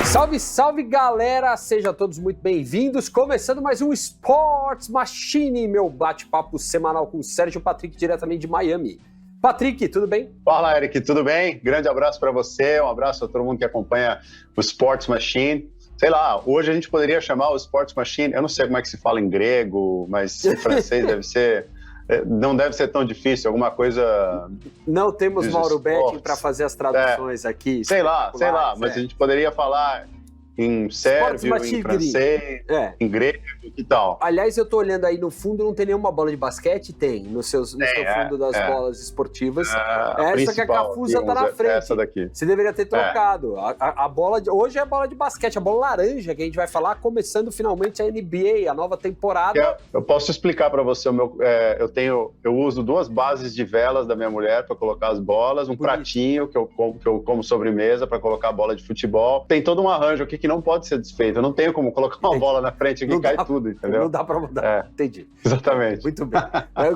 Salve, salve galera, sejam todos muito bem-vindos, começando mais um Sports Machine, meu bate-papo semanal com o Sérgio Patrick, diretamente de Miami. Patrick, tudo bem? Fala, Eric, tudo bem? Grande abraço para você, um abraço a todo mundo que acompanha o Sports Machine. Sei lá, hoje a gente poderia chamar o Sports Machine, eu não sei como é que se fala em grego, mas em francês deve ser... Não deve ser tão difícil, alguma coisa... Não temos Mauro Betting para fazer as traduções aqui. Sei lá, mas a gente poderia falar em sérvio, em francês, em grego e tal. Aliás, eu tô olhando aí no fundo, não tem nenhuma bola de basquete? Tem, no seu fundo das bolas esportivas. Essa que a Cafusa tá na frente. Essa daqui. Você deveria ter trocado. A bola hoje é a bola de basquete, a bola laranja que a gente vai falar, começando finalmente a NBA, a nova temporada. Eu posso explicar para você, eu uso 2 bases de velas da minha mulher para colocar as bolas, um pratinho que eu como sobremesa para colocar a bola de futebol. Tem todo um arranjo aqui que não pode ser desfeito. Eu não tenho como colocar uma bola na frente aqui e cai tudo, entendeu? Não dá pra mudar. Entendi. Exatamente. Muito bem.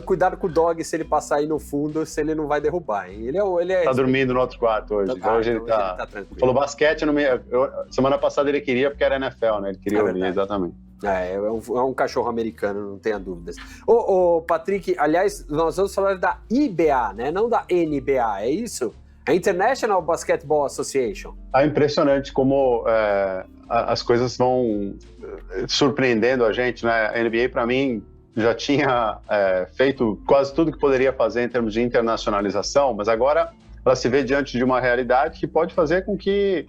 Cuidado com o dog se ele passar aí no fundo, se ele não vai derrubar, hein? Ele é tá dormindo no outro quarto hoje. Hoje ele tá tranquilo. Falou basquete, semana passada ele queria porque era NFL, né? Ele queria ouvir, exatamente. É um cachorro americano, não tenha dúvidas. Patrick, aliás, nós vamos falar da IBA, né? Não da NBA, é isso? A International Basketball Association. É impressionante como as coisas vão surpreendendo a gente, né? A NBA, para mim, já tinha feito quase tudo que poderia fazer em termos de internacionalização, mas agora ela se vê diante de uma realidade que pode fazer com que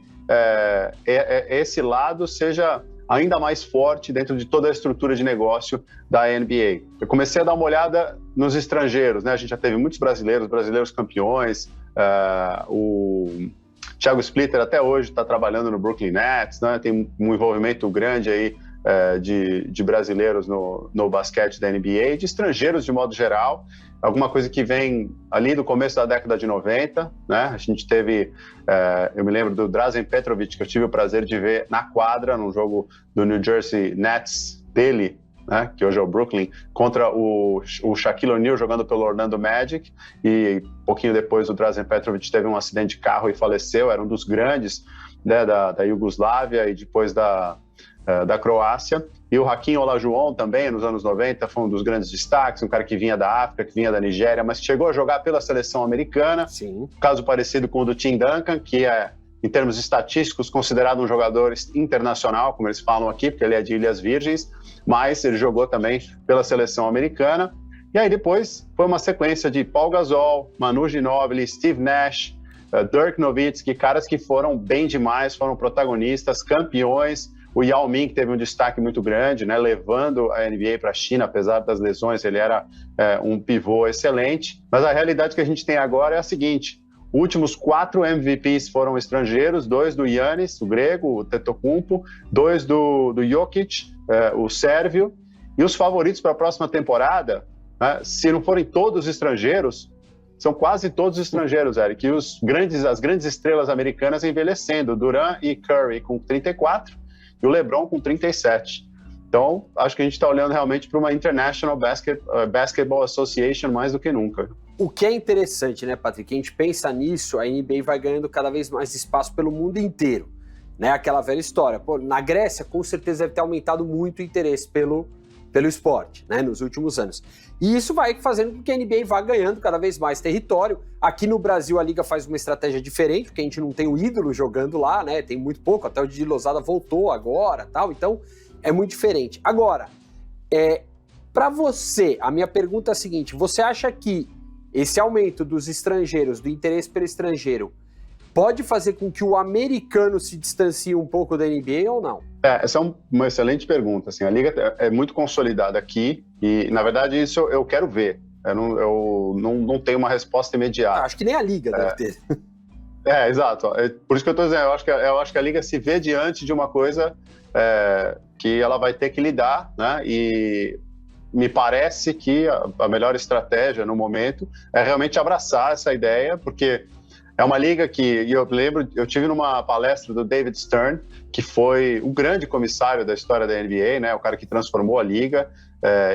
esse lado seja ainda mais forte dentro de toda a estrutura de negócio da NBA. Eu comecei a dar uma olhada nos estrangeiros, né? A gente já teve muitos brasileiros campeões. O Thiago Splitter até hoje está trabalhando no Brooklyn Nets, né? Tem um envolvimento grande aí de brasileiros no basquete da NBA, de estrangeiros de modo geral, alguma coisa que vem ali do começo da década de 90, né? A gente teve, eu me lembro do Drazen Petrovic, que eu tive o prazer de ver na quadra, num jogo do New Jersey Nets dele, né, que hoje é o Brooklyn, contra o Shaquille O'Neal jogando pelo Orlando Magic, e pouquinho depois o Drazen Petrovic teve um acidente de carro e faleceu, era um dos grandes, né, da Iugoslávia e depois da Croácia, e o Hakeem Olajuwon também, nos anos 90, foi um dos grandes destaques, um cara que vinha da África, que vinha da Nigéria, mas chegou a jogar pela seleção americana. Sim. Caso parecido com o do Tim Duncan, que é, em termos estatísticos, considerado um jogador internacional, como eles falam aqui, porque ele é de Ilhas Virgens, mas ele jogou também pela seleção americana. E aí depois foi uma sequência de Paul Gasol, Manu Ginóbili, Steve Nash, Dirk Nowitzki, caras que foram bem demais, foram protagonistas, campeões. O Yao Ming teve um destaque muito grande, né, levando a NBA para a China, apesar das lesões, ele era um pivô excelente. Mas a realidade que a gente tem agora é a seguinte: os últimos 4 MVPs foram estrangeiros, 2 do Giannis, o grego, o Antetokounmpo, 2 do Jokic, o sérvio, e os favoritos para a próxima temporada, né, se não forem todos estrangeiros, são quase todos estrangeiros, Eric, e as grandes estrelas americanas envelhecendo, Durant e Curry com 34 e o LeBron com 37. Então, acho que a gente está olhando realmente para uma International Basketball Association mais do que nunca. O que é interessante, né, Patrick? A gente pensa nisso, a NBA vai ganhando cada vez mais espaço pelo mundo inteiro, né? Aquela velha história. Pô, na Grécia, com certeza deve ter aumentado muito o interesse pelo esporte, né, nos últimos anos. E isso vai fazendo com que a NBA vá ganhando cada vez mais território. Aqui no Brasil, a Liga faz uma estratégia diferente, porque a gente não tem o ídolo jogando lá, né? Tem muito pouco, até o Didi Lozada voltou agora, tal, então é muito diferente. Agora, para você, a minha pergunta é a seguinte: você acha que esse aumento dos estrangeiros, do interesse pelo estrangeiro, pode fazer com que o americano se distancie um pouco da NBA ou não? Essa é uma excelente pergunta. Assim, a Liga é muito consolidada aqui e, na verdade, isso eu quero ver. Eu não tenho uma resposta imediata. Acho que nem a Liga deve ter. Exato. Por isso que eu estou dizendo, eu acho que a Liga se vê diante de uma coisa que ela vai ter que lidar, né? E me parece que a melhor estratégia no momento é realmente abraçar essa ideia, porque é uma liga que, e eu lembro, eu tive numa palestra do David Stern, que foi o grande comissário da história da NBA, né, o cara que transformou a liga,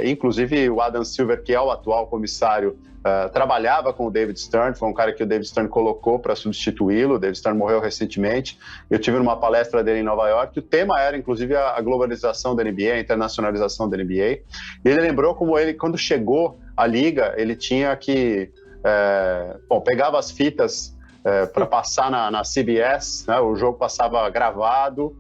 Inclusive o Adam Silver, que é o atual comissário, trabalhava com o David Stern, foi um cara que o David Stern colocou para substituí-lo. O David Stern morreu recentemente. Eu tive numa palestra dele em Nova York, o tema era inclusive a globalização da NBA, a internacionalização da NBA. E ele lembrou como ele, quando chegou à liga, ele tinha que... pegava as fitas para passar na CBS, né? O jogo passava gravado,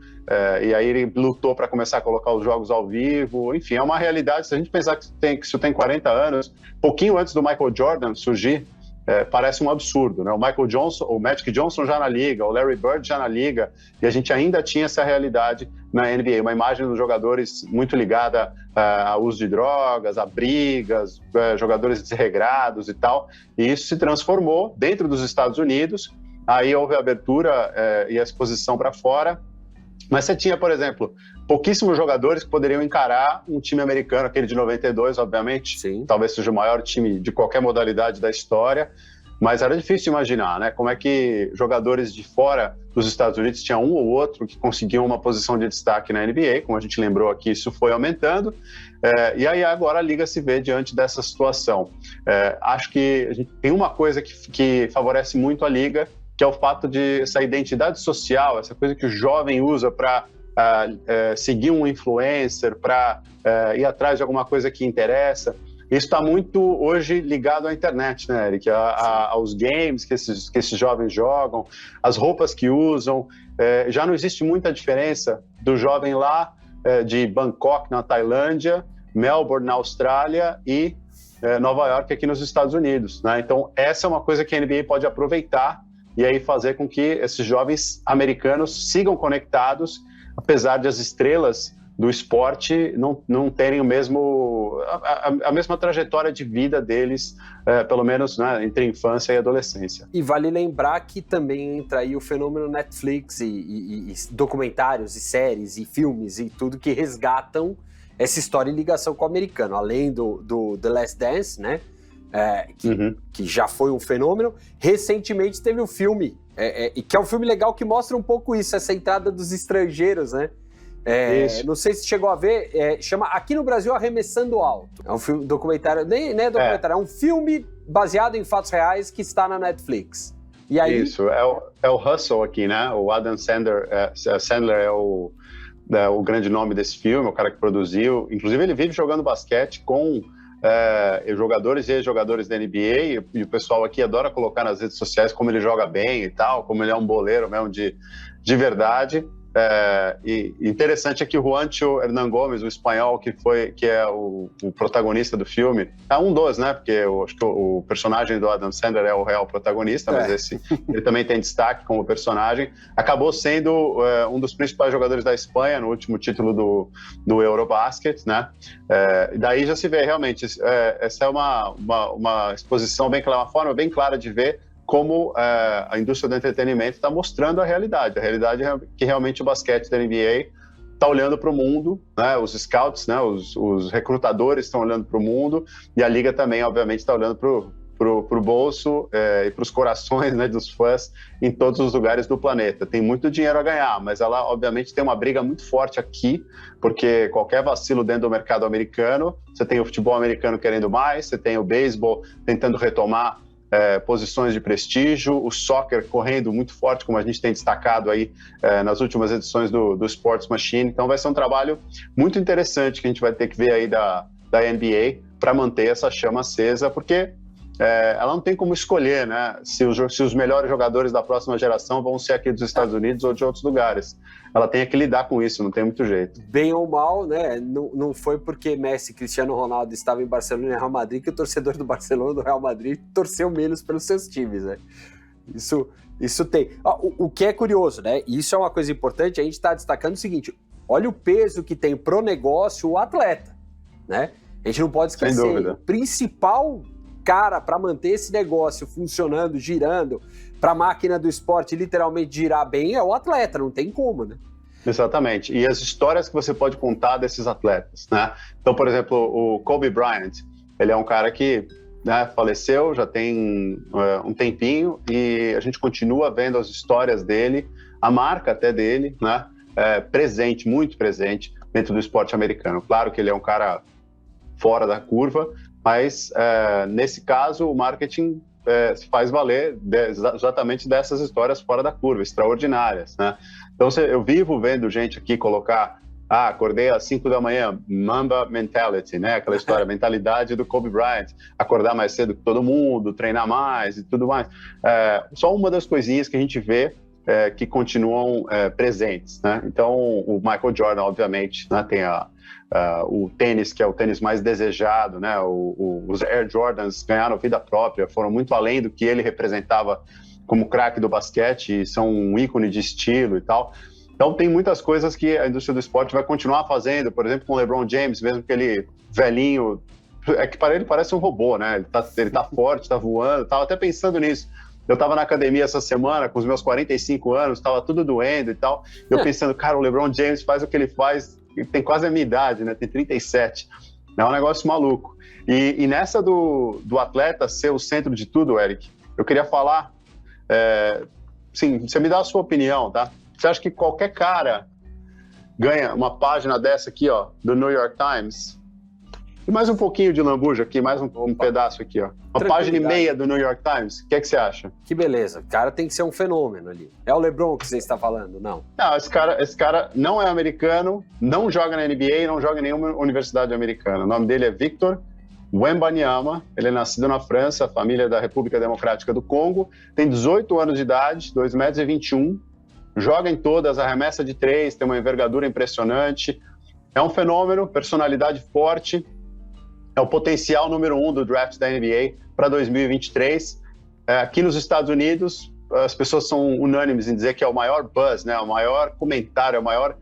e aí ele lutou para começar a colocar os jogos ao vivo. Enfim, é uma realidade. Se a gente pensar que isso tem 40 anos, pouquinho antes do Michael Jordan surgir, parece um absurdo, né? O Michael Johnson, o Magic Johnson já na liga, o Larry Bird já na liga, e a gente ainda tinha essa realidade na NBA, uma imagem dos jogadores muito ligada ao uso de drogas, a brigas, jogadores desregrados e tal, e isso se transformou dentro dos Estados Unidos. Aí houve a abertura e a exposição para fora, mas você tinha, por exemplo, pouquíssimos jogadores que poderiam encarar um time americano, aquele de 92, obviamente. Sim. Talvez seja o maior time de qualquer modalidade da história, mas era difícil imaginar, né? Como é que jogadores de fora dos Estados Unidos, tinha um ou outro que conseguiam uma posição de destaque na NBA, como a gente lembrou aqui, isso foi aumentando, e aí agora a Liga se vê diante dessa situação. Acho que a gente tem uma coisa que favorece muito a Liga, que é o fato de essa identidade social, essa coisa que o jovem usa para seguir um influencer, para ir atrás de alguma coisa que interessa. Isso está muito hoje ligado à internet, né, Eric? Aos games que esses jovens jogam, as roupas que usam. Já não existe muita diferença do jovem lá de Bangkok, na Tailândia, Melbourne, na Austrália, e Nova York, aqui nos Estados Unidos, né? Então, essa é uma coisa que a NBA pode aproveitar e aí fazer com que esses jovens americanos sigam conectados, apesar de as estrelas do esporte não terem a mesma trajetória de vida deles, pelo menos, né, entre infância e adolescência. E vale lembrar que também entra aí o fenômeno Netflix e documentários e séries e filmes e tudo que resgatam essa história em ligação com o americano, além do The Last Dance, né? Que já foi um fenômeno. Recentemente teve um filme, que é um filme legal que mostra um pouco isso, essa entrada dos estrangeiros, né? Não sei se chegou a ver, chama Aqui no Brasil Arremessando Alto. É um filme, documentário, nem é documentário, é um filme baseado em fatos reais que está na Netflix. E aí... Isso, é o Hustle aqui, né? O Adam Sandler é o grande nome desse filme, o cara que produziu. Inclusive ele vive jogando basquete com jogadores e ex-jogadores da NBA, e o pessoal aqui adora colocar nas redes sociais como ele joga bem e tal, como ele é um boleiro mesmo de verdade. E interessante é que o Juancho Hernán Gómez, o espanhol, que é o protagonista do filme, é um dos, né? Porque eu acho que o personagem do Adam Sandler é o real protagonista, mas ele também tem destaque como personagem. Acabou sendo um dos principais jogadores da Espanha no último título do Eurobasket, né? E daí já se vê realmente, essa é uma exposição bem clara, uma forma bem clara de ver como a indústria do entretenimento está mostrando a realidade é que realmente o basquete da NBA está olhando para o mundo, né? Os scouts, né? Os recrutadores estão olhando para o mundo, e a Liga também, obviamente, está olhando para o bolso e para os corações, né, dos fãs em todos os lugares do planeta. Tem muito dinheiro a ganhar, mas ela, obviamente, tem uma briga muito forte aqui, porque qualquer vacilo dentro do mercado americano, você tem o futebol americano querendo mais, você tem o beisebol tentando retomar posições de prestígio, o soccer correndo muito forte, como a gente tem destacado aí nas últimas edições do Sports Machine. Então vai ser um trabalho muito interessante que a gente vai ter que ver aí da NBA para manter essa chama acesa, porque ela não tem como escolher, né, se os melhores jogadores da próxima geração vão ser aqui dos Estados Unidos ou de outros lugares. Ela tem que lidar com isso, não tem muito jeito. Bem ou mal, né? Não foi porque Messi, Cristiano Ronaldo estavam em Barcelona e Real Madrid que o torcedor do Barcelona e do Real Madrid torceu menos pelos seus times, né? Isso tem. O que é curioso, né? E isso é uma coisa importante, a gente está destacando o seguinte: olha o peso que tem pro negócio o atleta, né? A gente não pode esquecer, o principal cara para manter esse negócio funcionando, girando, para a máquina do esporte literalmente girar bem, é o atleta, não tem como, né? Exatamente. E as histórias que você pode contar desses atletas, né? Então, por exemplo, o Kobe Bryant, ele é um cara que, né, faleceu, já tem um tempinho, e a gente continua vendo as histórias dele, a marca até dele, né? Presente, muito presente dentro do esporte americano. Claro que ele é um cara fora da curva, mas nesse caso o marketing se faz valer exatamente dessas histórias fora da curva, extraordinárias, né? Então eu vivo vendo gente aqui colocar, acordei às 5 da manhã, Mamba mentality, né? Aquela história, mentalidade do Kobe Bryant, acordar mais cedo que todo mundo, treinar mais e tudo mais. Só uma das coisinhas que a gente vê que continuam presentes, né? Então, o Michael Jordan, obviamente, né, tem o tênis, que é o tênis mais desejado, né? Os Air Jordans ganharam vida própria, foram muito além do que ele representava como craque do basquete, e são um ícone de estilo e tal. Então, tem muitas coisas que a indústria do esporte vai continuar fazendo, por exemplo, com o LeBron James, mesmo que ele velhinho, que para ele parece um robô, né? Ele tá forte, tá voando, tava até pensando nisso. Eu estava na academia essa semana, com os meus 45 anos, estava tudo doendo e tal. Eu pensando, cara, o LeBron James faz o que ele faz, ele tem quase a minha idade, né? Tem 37. É um negócio maluco. E nessa do atleta ser o centro de tudo, Eric, eu queria falar, sim, você me dá a sua opinião, tá? Você acha que qualquer cara ganha uma página dessa aqui, ó, do New York Times? E mais um pouquinho de lambuja aqui, mais um pedaço aqui, ó. Uma página e meia do New York Times. O que você acha? Que beleza. O cara tem que ser um fenômeno ali. É o LeBron que você está falando, não? Não, esse cara não é americano, não joga na NBA, não joga em nenhuma universidade americana. O nome dele é Victor Wembanyama. Ele é nascido na França, família da República Democrática do Congo. Tem 18 anos de idade, 2,21 m. Joga em todas, arremessa de 3, tem uma envergadura impressionante. É um fenômeno, personalidade forte. É o potencial número 1 do draft da NBA para 2023. Aqui nos Estados Unidos, as pessoas são unânimes em dizer que é o maior buzz, né? O maior comentário, o maior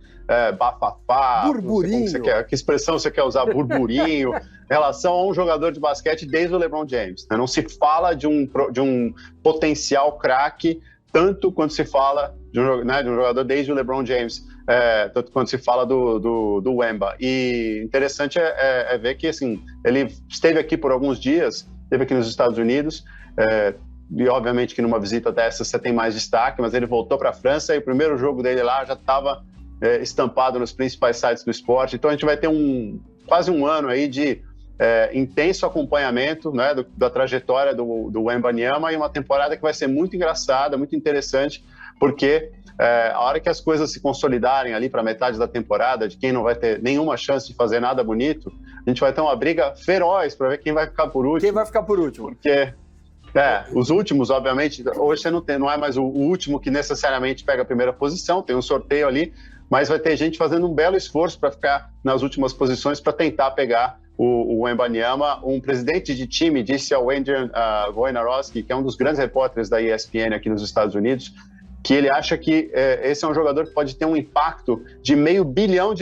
bafafá. Burburinho. Que expressão você quer usar? Burburinho. Em relação a um jogador de basquete desde o LeBron James. Né? Não se fala de um potencial craque tanto quanto se fala de um jogador desde o LeBron James. Tanto quando se fala do Wemba. E interessante é ver que assim, ele esteve aqui por alguns dias, esteve aqui nos Estados Unidos, e obviamente que numa visita dessa você tem mais destaque, mas ele voltou para a França e o primeiro jogo dele lá já estava estampado nos principais sites do esporte. Então a gente vai ter quase um ano aí de intenso acompanhamento, né, da trajetória do Wembanyama, e uma temporada que vai ser muito engraçada, muito interessante, porque a hora que as coisas se consolidarem ali para metade da temporada, de quem não vai ter nenhuma chance de fazer nada bonito, a gente vai ter uma briga feroz para ver quem vai ficar por último. Quem vai ficar por último? Porque os últimos, obviamente, hoje você não é mais o último que necessariamente pega a primeira posição, tem um sorteio ali, mas vai ter gente fazendo um belo esforço para ficar nas últimas posições para tentar pegar o Wembanyama. Um presidente de time disse ao Adrian Wojnarowski, que é um dos grandes repórteres da ESPN aqui nos Estados Unidos, que ele acha que esse é um jogador que pode ter um impacto de $500 bilhão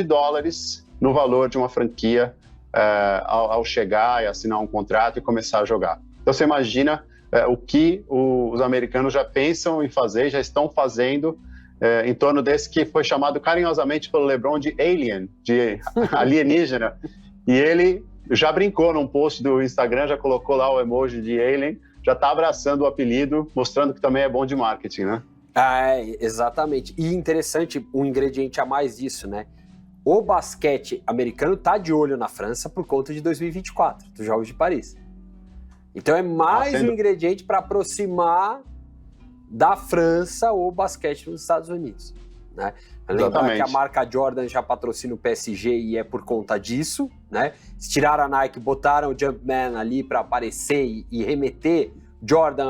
no valor de uma franquia ao chegar e assinar um contrato e começar a jogar. Então você imagina o que os americanos já pensam em fazer, já estão fazendo em torno desse que foi chamado carinhosamente pelo LeBron de alien, de alienígena. E ele já brincou num post do Instagram, já colocou lá o emoji de alien, já está abraçando o apelido, mostrando que também é bom de marketing, né? Exatamente. E interessante, um ingrediente a mais disso, né? O basquete americano tá de olho na França por conta de 2024, dos Jogos de Paris. Então é mais um ingrediente para aproximar da França o basquete nos Estados Unidos, né? Lembrar que a marca Jordan já patrocina o PSG e é por conta disso, né? Se tiraram a Nike, botaram o Jumpman ali para aparecer e remeter Jordan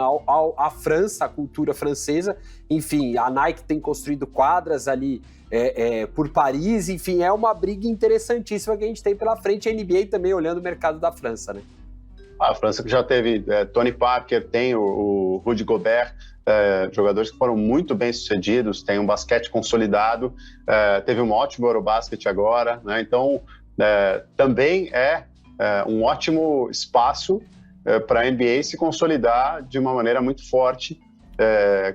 à França, à cultura francesa. Enfim, a Nike tem construído quadras ali por Paris. Enfim, é uma briga interessantíssima que a gente tem pela frente. A NBA também olhando o mercado da França, né? A França que já teve Tony Parker, tem o Rudy Gobert, jogadores que foram muito bem sucedidos, tem um basquete consolidado, teve um ótimo Eurobasket agora, né? Então também é um ótimo espaço para a NBA se consolidar de uma maneira muito forte,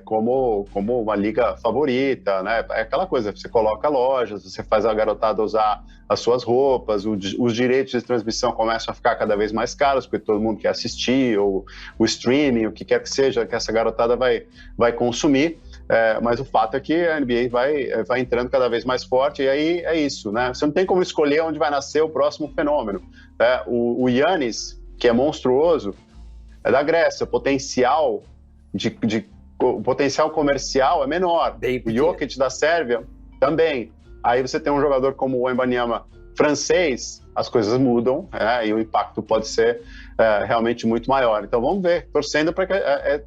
como uma liga favorita, né? É aquela coisa, você coloca lojas, você faz a garotada usar as suas roupas, os direitos de transmissão começam a ficar cada vez mais caros, porque todo mundo quer assistir, ou o streaming, o que quer que seja, que essa garotada vai consumir. mas o fato é que a NBA vai entrando cada vez mais forte, e aí é isso, né? Você não tem como escolher onde vai nascer o próximo fenômeno. O Giannis, que é monstruoso, é da Grécia, o potencial comercial é menor. O Jokic da Sérvia também. Aí você tem um jogador como o Wembanyama francês, as coisas mudam, e o impacto pode ser realmente muito maior. Então vamos ver, torcendo para que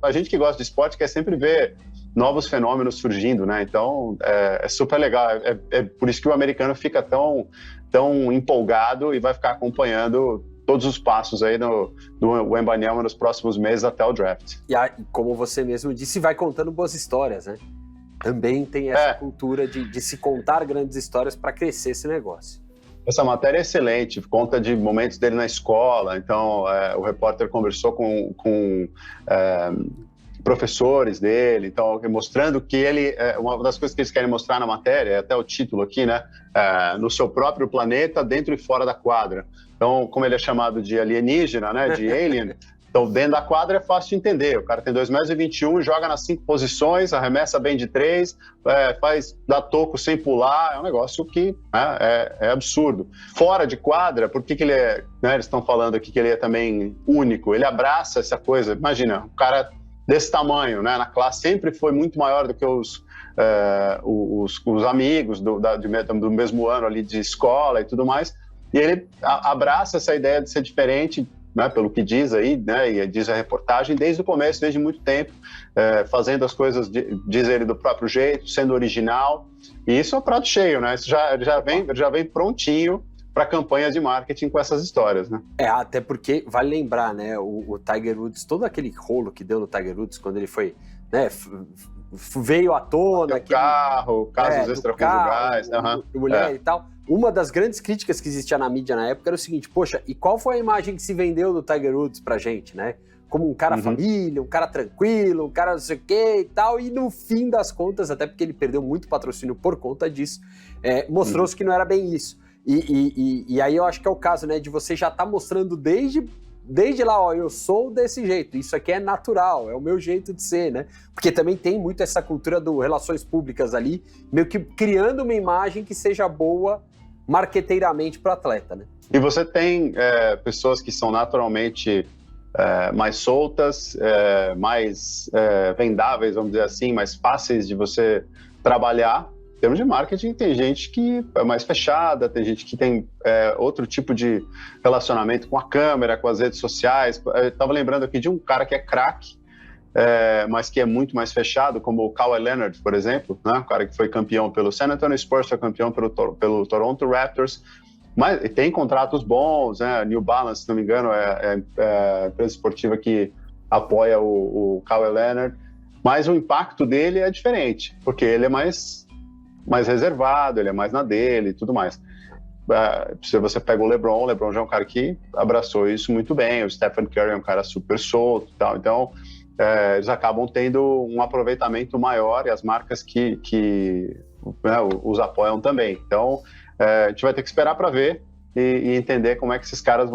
a gente que gosta de esporte quer sempre ver novos fenômenos surgindo, né? Então é super legal, é por isso que o americano fica tão empolgado e vai ficar acompanhando todos os passos aí do Wembanyama nos próximos meses até o draft. E como você mesmo disse, vai contando boas histórias, né? Também tem essa cultura de se contar grandes histórias para crescer esse negócio. Essa matéria é excelente, conta de momentos dele na escola, então o repórter conversou com professores dele, então mostrando que ele, uma das coisas que eles querem mostrar na matéria, é até o título aqui, né, no seu próprio planeta, dentro e fora da quadra. Então, como ele é chamado de alienígena, né, de alien, então dentro da quadra é fácil de entender, o cara tem 2,21 m, joga nas 5 posições, arremessa bem de 3, dá toco sem pular, é um negócio que é absurdo. Fora de quadra, por que ele é, né, eles estão falando aqui que ele é também único, ele abraça essa coisa, imagina, um cara desse tamanho, né, na classe sempre foi muito maior do que os amigos do mesmo ano ali de escola e tudo mais, e ele abraça essa ideia de ser diferente, né, pelo que diz aí, né, e diz a reportagem, desde o começo, desde muito tempo, fazendo as coisas, diz ele, do próprio jeito, sendo original, e isso é um prato cheio, né, isso já vem prontinho para campanhas de marketing com essas histórias, né. Até porque, vale lembrar, né, o Tiger Woods, todo aquele rolo que deu no Tiger Woods, quando ele foi, né, veio à tona... Casos extraconjugais... mulher e tal... Uma das grandes críticas que existia na mídia na época era o seguinte, poxa, e qual foi a imagem que se vendeu do Tiger Woods pra gente, né? Como um cara família, um cara tranquilo, um cara não sei o que e tal, e no fim das contas, até porque ele perdeu muito patrocínio por conta disso, mostrou-se que não era bem isso. E aí eu acho que é o caso, né, de você já tá mostrando desde lá, ó, eu sou desse jeito, isso aqui é natural, é o meu jeito de ser, né? Porque também tem muito essa cultura do relações públicas ali, meio que criando uma imagem que seja boa marqueteiramente para o atleta, né? E você tem pessoas que são naturalmente mais soltas, mais vendáveis, vamos dizer assim, mais fáceis de você trabalhar. Em termos de marketing, tem gente que é mais fechada, tem gente que tem outro tipo de relacionamento com a câmera, com as redes sociais. Eu estava lembrando aqui de um cara que é craque, mas que é muito mais fechado, como o Kawhi Leonard, por exemplo, né? O cara que foi campeão pelo San Antonio Spurs, foi campeão pelo Toronto Raptors, mas tem contratos bons, né? New Balance, se não me engano, é a empresa esportiva que apoia o Kawhi Leonard, mas o impacto dele é diferente, porque ele é mais reservado, ele é mais na dele e tudo mais. Se você pega o LeBron já é um cara que abraçou isso muito bem, o Stephen Curry é um cara super solto e tal, então eles acabam tendo um aproveitamento maior e as marcas que né, os apoiam também. Então, a gente vai ter que esperar para ver e entender como é que esses caras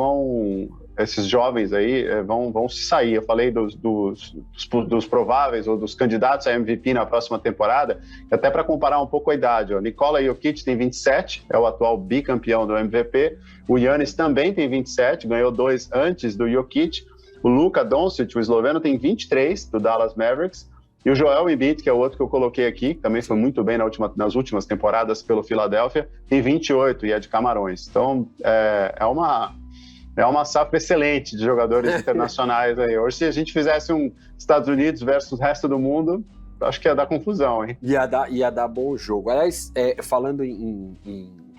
esses jovens aí vão se sair. Eu falei dos prováveis ou dos candidatos a MVP na próxima temporada, até para comparar um pouco a idade. Ó. Nikola Jokic tem 27, é o atual bicampeão do MVP. O Giannis também tem 27, ganhou 2 antes do Jokic. O Luka Doncic, o esloveno, tem 23, do Dallas Mavericks. E o Joel Embiid, que é o outro que eu coloquei aqui, que também foi muito bem nas últimas temporadas pelo Philadelphia, tem 28 e é de Camarões. Então, é uma safra excelente de jogadores internacionais aí. Hoje, se a gente fizesse um Estados Unidos versus o resto do mundo, acho que ia dar confusão, hein? Ia dar bom jogo. Aliás, falando em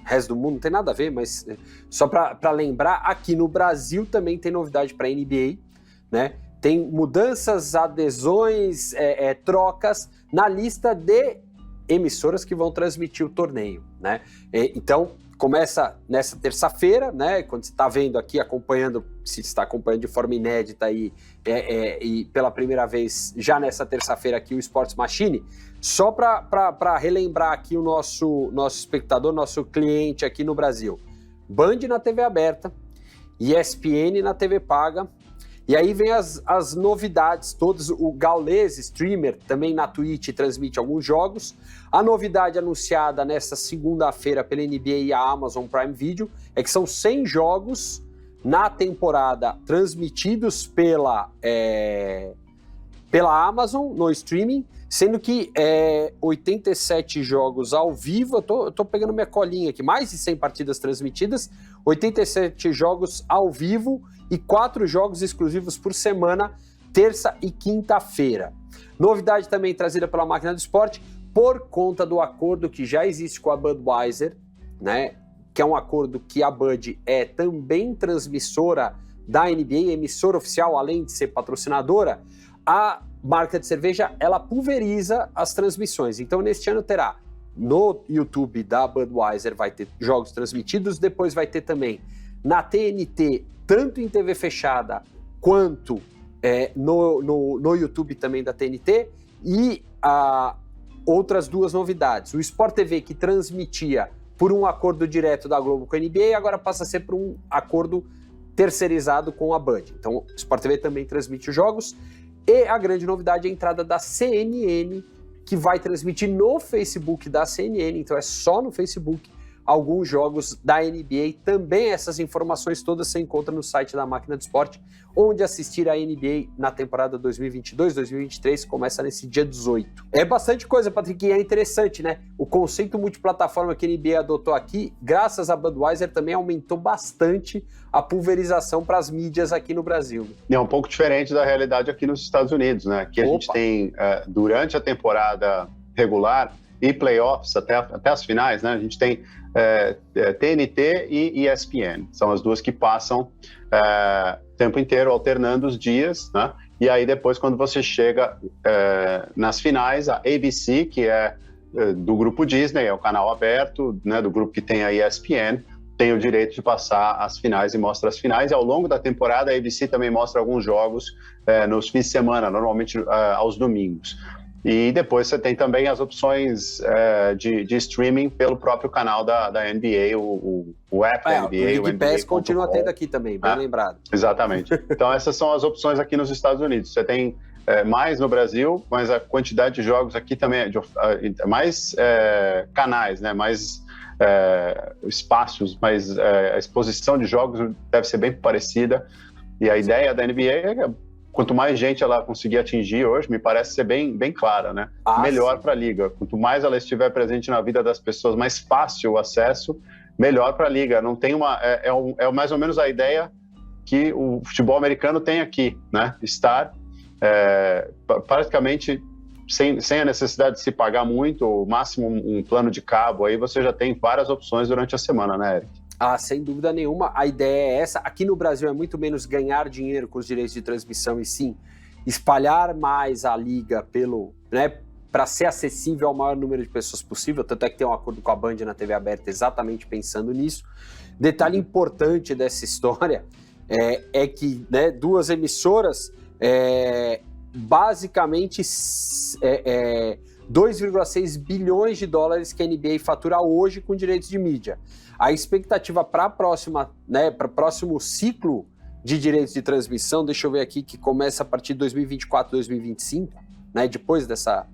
resto do mundo, não tem nada a ver, mas só para lembrar, aqui no Brasil também tem novidade para a NBA, né? Tem mudanças, adesões, trocas na lista de emissoras que vão transmitir o torneio, né? Então, começa nessa terça-feira, né? Quando você está vendo aqui, se está acompanhando de forma inédita aí, e pela primeira vez já nessa terça-feira aqui o Sports Machine, só para relembrar aqui o nosso espectador, nosso cliente aqui no Brasil. Band na TV aberta, ESPN na TV paga, E aí vem as novidades todas. O Gaules, streamer, também na Twitch transmite alguns jogos. A novidade anunciada nesta segunda-feira pela NBA e a Amazon Prime Video é que são 100 jogos na temporada transmitidos pela Amazon no streaming, sendo que 87 jogos ao vivo. Eu tô pegando minha colinha aqui, mais de 100 partidas transmitidas, 87 jogos ao vivo e 4 jogos exclusivos por semana, terça e quinta-feira. Novidade também trazida pela Máquina do Esporte, por conta do acordo que já existe com a Budweiser, né? Que é um acordo que a Bud é também transmissora da NBA, emissora oficial, além de ser patrocinadora. A marca de cerveja, ela pulveriza as transmissões. Então, neste ano terá no YouTube da Budweiser, vai ter jogos transmitidos, depois vai ter também na TNT, tanto em TV fechada quanto no YouTube também da TNT, e outras duas novidades. O Sport TV, que transmitia por um acordo direto da Globo com a NBA, agora passa a ser por um acordo terceirizado com a Bud. Então, o Sport TV também transmite os jogos. E a grande novidade é a entrada da CNN, que vai transmitir no Facebook da CNN, então é só no Facebook, alguns jogos da NBA. Também essas informações todas você encontra no site da Máquina do Esporte, onde assistir a NBA na temporada 2022-2023 começa nesse dia 18. É bastante coisa, Patrick, e é interessante, né? O conceito multiplataforma que a NBA adotou aqui, graças a Budweiser, também aumentou bastante a pulverização para as mídias aqui no Brasil. É um pouco diferente da realidade aqui nos Estados Unidos, né? Que a gente tem, durante a temporada regular e playoffs, até as finais, né? A gente tem TNT e ESPN, são as duas que passam o tempo inteiro alternando os dias, né? E aí depois, quando você chega nas finais, a ABC, que é do grupo Disney, é o canal aberto, né, do grupo que tem a ESPN, tem o direito de passar as finais e mostra as finais. E ao longo da temporada, a ABC também mostra alguns jogos nos fins de semana, normalmente aos domingos. E depois você tem também as opções de streaming pelo próprio canal da NBA, o app da NBA. O League Pass continua tendo aqui também, bem lembrado. Exatamente. Então essas são as opções aqui nos Estados Unidos. Você tem mais no Brasil, mas a quantidade de jogos aqui também é mais canais, né? Mais espaços, mas a exposição de jogos deve ser bem parecida. E a ideia da NBA é quanto mais gente ela conseguir atingir hoje, me parece ser bem clara, né? Melhor para a liga. Quanto mais ela estiver presente na vida das pessoas, mais fácil o acesso, melhor para a liga. Não tem é mais ou menos a ideia que o futebol americano tem aqui, né? Estar praticamente sem a necessidade de se pagar muito, o máximo um plano de cabo, aí você já tem várias opções durante a semana, né, Eric? Sem dúvida nenhuma, a ideia é essa. Aqui no Brasil é muito menos ganhar dinheiro com os direitos de transmissão e sim espalhar mais a liga para ser acessível ao maior número de pessoas possível, tanto é que tem um acordo com a Band na TV aberta exatamente pensando nisso. Detalhe importante dessa história é que, né, duas emissoras, basicamente 2,6 bilhões de dólares que a NBA fatura hoje com direitos de mídia. A expectativa para o próximo ciclo de direitos de transmissão, deixa eu ver aqui, que começa a partir de 2024, 2025, né, depois dessa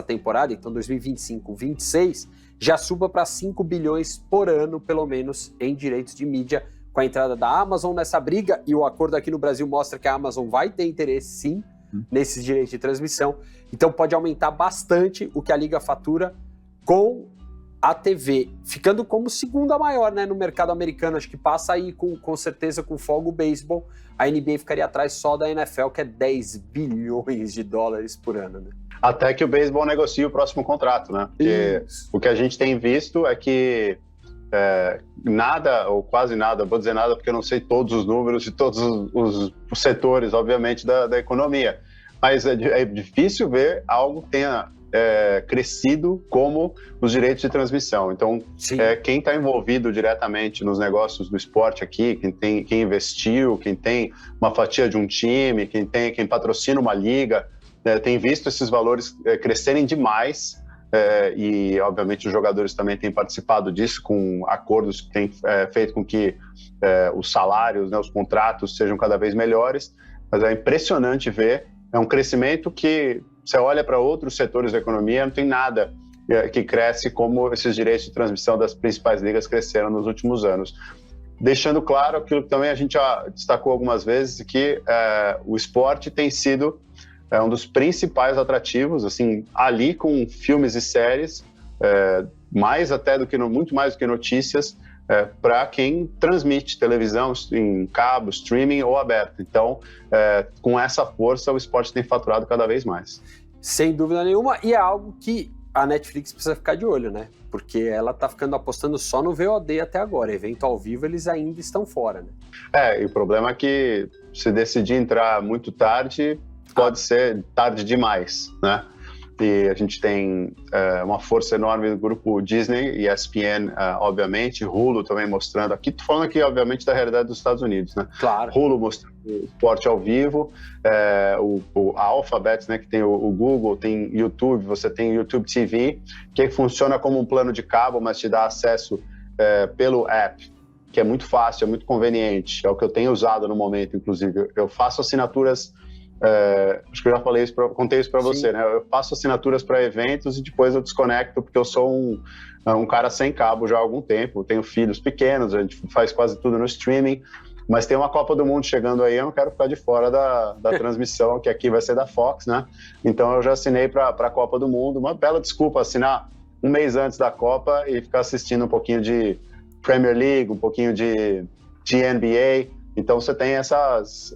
temporada, então 2025, 26, já suba para 5 bilhões por ano, pelo menos, em direitos de mídia, com a entrada da Amazon nessa briga, e o acordo aqui no Brasil mostra que a Amazon vai ter interesse, sim, nesses direitos de transmissão. Então pode aumentar bastante o que a liga fatura com a TV, ficando como segunda maior, né, no mercado americano. Acho que passa aí com certeza com folga o beisebol. A NBA ficaria atrás só da NFL, que é 10 bilhões de dólares por ano, né? Até que o beisebol negocie o próximo contrato, né? Porque o que a gente tem visto é que nada, ou quase nada, vou dizer nada porque eu não sei todos os números de todos os setores, obviamente, da economia, mas é difícil ver algo que tenha crescido como os direitos de transmissão. Então, quem está envolvido diretamente nos negócios do esporte aqui, quem investiu, quem tem uma fatia de um time, quem patrocina uma liga, tem visto esses valores crescerem demais. E, obviamente, os jogadores também têm participado disso com acordos que têm feito com que os salários, né, os contratos sejam cada vez melhores, mas é impressionante ver, é um crescimento que você olha para outros setores da economia, não tem nada que cresce como esses direitos de transmissão das principais ligas cresceram nos últimos anos. Deixando claro aquilo que também a gente já destacou algumas vezes, que o esporte tem sido um dos principais atrativos, assim, ali com filmes e séries, mais até do que muito mais do que notícias, para quem transmite televisão em cabo, streaming ou aberto. Então, com essa força, o esporte tem faturado cada vez mais. Sem dúvida nenhuma, e é algo que a Netflix precisa ficar de olho, né? Porque ela tá ficando apostando só no VOD até agora. Evento ao vivo, eles ainda estão fora, né? E o problema é que se decidir entrar muito tarde, pode ser tarde demais, né? E a gente tem uma força enorme do grupo Disney, ESPN, obviamente, Hulu também mostrando, aqui tô falando aqui, obviamente, da realidade dos Estados Unidos, né? Claro. Hulu mostrando o esporte ao vivo, a Alphabet, né, que tem o Google, tem YouTube, você tem YouTube TV, que funciona como um plano de cabo, mas te dá acesso pelo app, que é muito fácil, é muito conveniente, é o que eu tenho usado no momento, inclusive. Eu faço assinaturas, acho que eu já falei isso, contei isso para você, né? Eu faço assinaturas para eventos e depois eu desconecto, porque eu sou um cara sem cabo já há algum tempo, tenho filhos pequenos, a gente faz quase tudo no streaming, mas tem uma Copa do Mundo chegando aí, eu não quero ficar de fora da transmissão, que aqui vai ser da Fox, né? Então eu já assinei para a Copa do Mundo, uma bela desculpa assinar um mês antes da Copa e ficar assistindo um pouquinho de Premier League, um pouquinho de NBA. Então você tem essas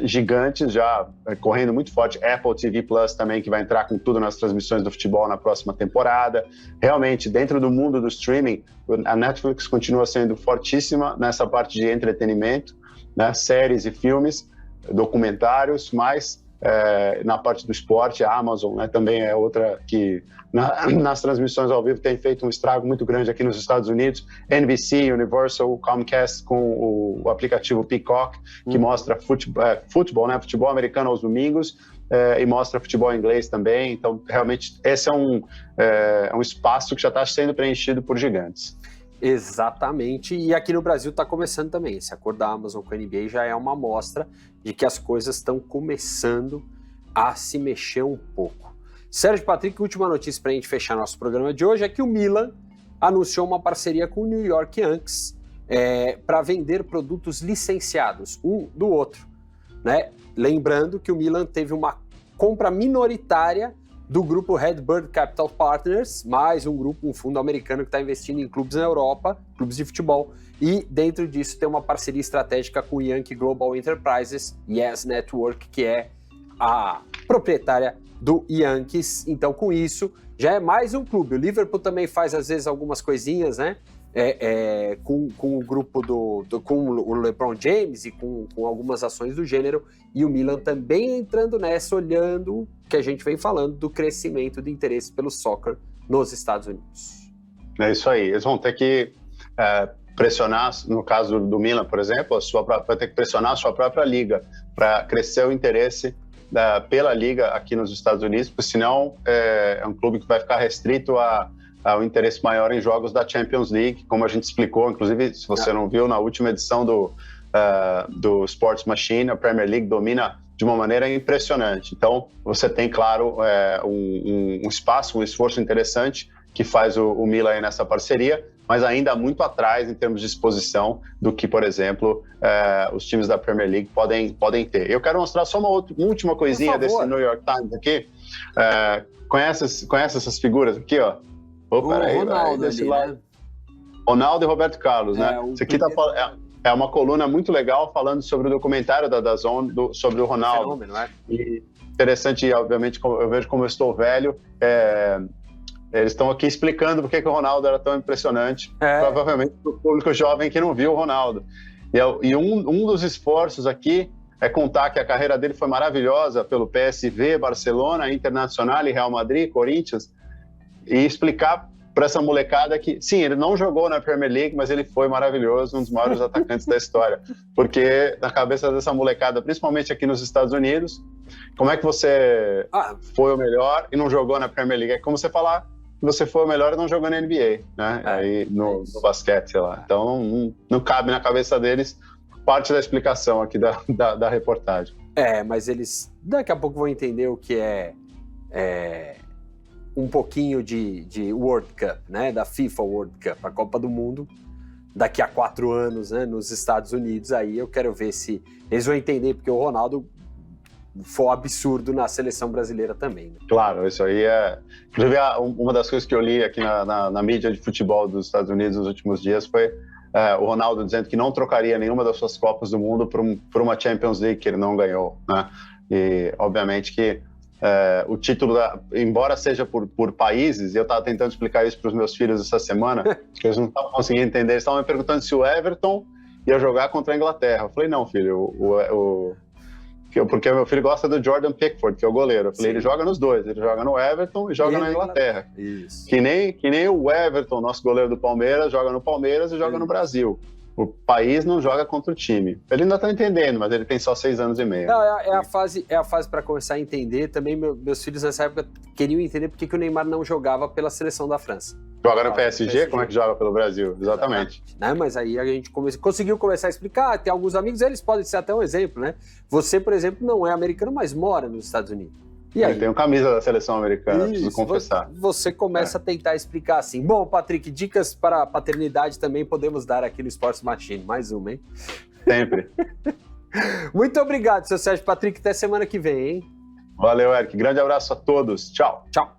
gigantes já correndo muito forte. Apple TV Plus também, que vai entrar com tudo nas transmissões do futebol na próxima temporada. Realmente, dentro do mundo do streaming, a Netflix continua sendo fortíssima nessa parte de entretenimento, né? Séries e filmes, documentários, mas na parte do esporte, a Amazon, né, também é outra que nas transmissões ao vivo tem feito um estrago muito grande aqui nos Estados Unidos. NBC, Universal, Comcast com o aplicativo Peacock, que mostra futebol, né, futebol americano aos domingos, e mostra futebol inglês também. Então, realmente, esse é um espaço que já está sendo preenchido por gigantes. Exatamente, e aqui no Brasil está começando também. Esse acordo da Amazon com a NBA já é uma amostra de que as coisas estão começando a se mexer um pouco. Sérgio Patrick, última notícia para a gente fechar nosso programa de hoje é que o Milan anunciou uma parceria com o New York Yankees para vender produtos licenciados um do outro, né? Lembrando que o Milan teve uma compra minoritária do grupo Redbird Capital Partners, mais um fundo americano que está investindo em clubes na Europa, clubes de futebol, e dentro disso tem uma parceria estratégica com o Yankee Global Enterprises, Yes Network, que é a proprietária do Yankees. Então, com isso, já é mais um clube. O Liverpool também faz, às vezes, algumas coisinhas, né? Com o grupo com o LeBron James e com algumas ações do gênero, e o Milan também entrando nessa, olhando o que a gente vem falando do crescimento de interesse pelo soccer nos Estados Unidos. É isso aí, eles vão ter que pressionar, no caso do Milan, por exemplo, vai ter que pressionar a sua própria liga para crescer o interesse pela liga aqui nos Estados Unidos, porque senão é um clube que vai ficar restrito ao interesse maior em jogos da Champions League, como a gente explicou, inclusive, se você não viu, na última edição do Sports Machine, a Premier League domina de uma maneira impressionante. Então, você tem, claro, um espaço, um esforço interessante que faz o Milan aí nessa parceria, mas ainda muito atrás em termos de exposição do que, por exemplo, os times da Premier League podem ter. Eu quero mostrar só uma última coisinha desse New York Times aqui. Conhece essas figuras aqui, ó? Ronaldo ali, né? Ronaldo e Roberto Carlos, né? Isso aqui é uma coluna muito legal falando sobre o documentário da DAZN sobre o Ronaldo. Fenômeno, né? E interessante, obviamente, eu vejo como eu estou velho, eles estão aqui explicando por que o Ronaldo era tão impressionante, provavelmente para o público jovem que não viu o Ronaldo. E um dos esforços aqui é contar que a carreira dele foi maravilhosa pelo PSV, Barcelona, Internacional, Real Madrid, Corinthians, e explicar para essa molecada que, sim, ele não jogou na Premier League, mas ele foi maravilhoso, um dos maiores atacantes da história. Porque na cabeça dessa molecada, principalmente aqui nos Estados Unidos, como é que você foi o melhor e não jogou na Premier League? É como você falar que você foi o melhor e não jogou na NBA, né? Aí no basquete, sei lá. Então não cabe na cabeça deles parte da explicação aqui da reportagem. Mas eles daqui a pouco vão entender o que é um pouquinho de World Cup, né? Da FIFA World Cup, a Copa do Mundo, daqui a 4 anos, né? Nos Estados Unidos. Aí eu quero ver se eles vão entender, porque o Ronaldo foi um absurdo na seleção brasileira também. Né? Claro, isso aí inclusive, uma das coisas que eu li aqui na mídia de futebol dos Estados Unidos nos últimos dias foi o Ronaldo dizendo que não trocaria nenhuma das suas Copas do Mundo por uma Champions League que ele não ganhou, né? E, obviamente, que o título, embora seja por países, e eu estava tentando explicar isso para os meus filhos essa semana, que eles não estavam conseguindo entender, eles estavam me perguntando se o Everton ia jogar contra a Inglaterra. Eu falei, não, filho, porque o meu filho gosta do Jordan Pickford, que é o goleiro. Eu falei, Ele joga nos dois, ele joga no Everton e joga na Inglaterra. Isso. Que nem o Everton, nosso goleiro do Palmeiras, joga no Palmeiras e joga no Brasil. O país não joga contra o time. Ele ainda está entendendo, mas ele tem só 6 anos e meio. Não, é a fase para começar a entender. Também meus filhos nessa época queriam entender por que o Neymar não jogava pela seleção da França. Joga no PSG, como é que joga pelo Brasil? Exatamente. Né? Mas aí a gente conseguiu começar a explicar, tem alguns amigos, eles podem ser até um exemplo, né? Você, por exemplo, não é americano, mas mora nos Estados Unidos. E aí? Eu tenho camisa da seleção americana, preciso confessar. Você começa a tentar explicar assim. Bom, Patrick, dicas para a paternidade também podemos dar aqui no Sports Machine. Mais uma, hein? Sempre. Muito obrigado, seu Sérgio Patrick. Até semana que vem, hein? Valeu, Eric. Grande abraço a todos. Tchau. Tchau.